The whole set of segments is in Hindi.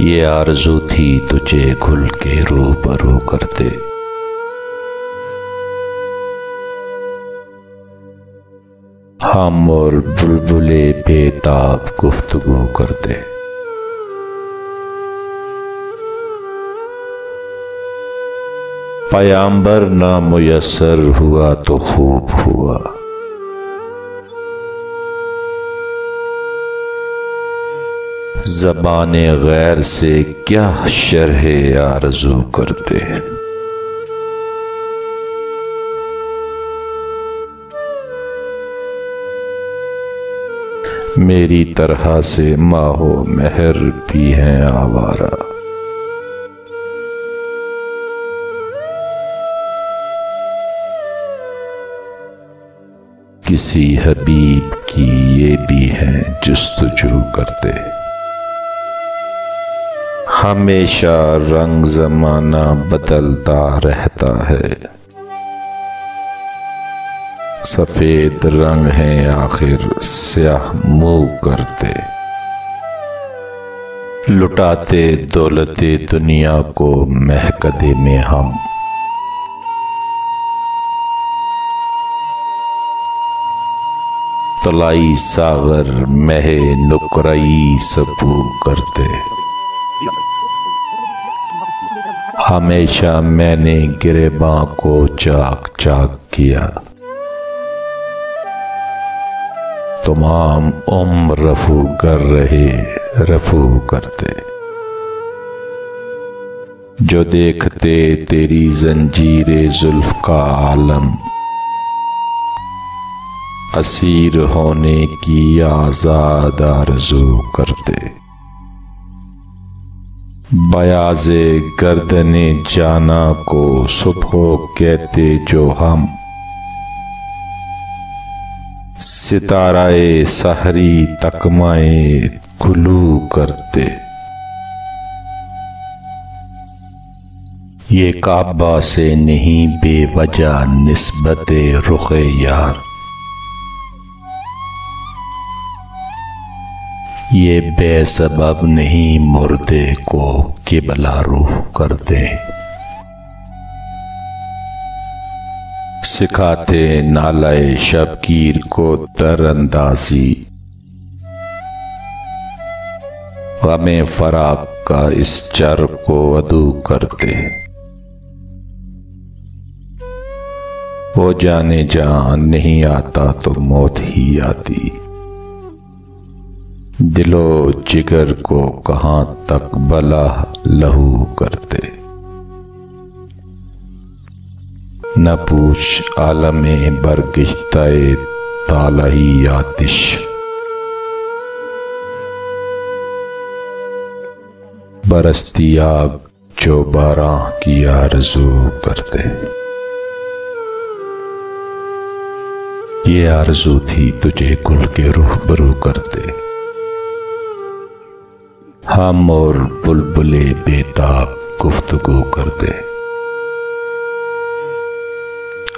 ये आरज़ू थी तुझे घुल के रूबरू करते। हम और बुलबुले बेताब गुफ्तगू करते। पयाम्बर ना मुयस्सर हुआ तो खूब हुआ। ज़बाने गैर से क्या शरहे आरज़ू करते। मेरी तरह से माहो महर भी हैं आवारा। किसी हबीब की ये भी हैं जुस्तजू करते। हमेशा रंग ज़माना बदलता रहता है। सफ़ेद रंग है आखिर स्याह मुँह करते। लुटाते दौलते दुनिया को महकदे में हम। तलाई सागर महे नुकराई सबू करते। हमेशा मैंने गिरेबां को चाक चाक किया। तमाम उम्र रफू कर रहे रफू करते। जो देखते तेरी जंजीरे जुल्फ का आलम। असीर होने की आजाद आरज़ू करते। बयाज़े गर्दने जाना को सुबह कहते जो हम। सिताराए सहरी तकमाए गुलू करते। ये काबा से नहीं बेवजह निस्बते रुखे यार। ये बेसबब नहीं मुर्दे को किबला रूह करते। सिखाते नालाए शबकीर को दरअंदाजी। गमे फराक का इस चर को अदू करते। वो जाने जान नहीं आता तो मौत ही आती। दिलो जिगर को कहाँ तक बला लहू करते। न पूछ आलमे बरगिश्ताए तालाही आतिश। बरसती आग जो बारां की आरज़ू करते। ये आरज़ू थी तुझे घुल के रूबरू करते। हम और बुलबुले बेताब गुफ्तगू करते।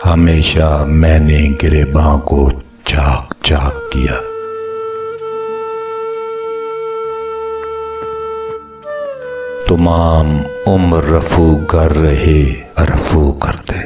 हमेशा मैंने गिरेबां को चाक चाक किया। तमाम उम्र रफू कर रहे रफू करते।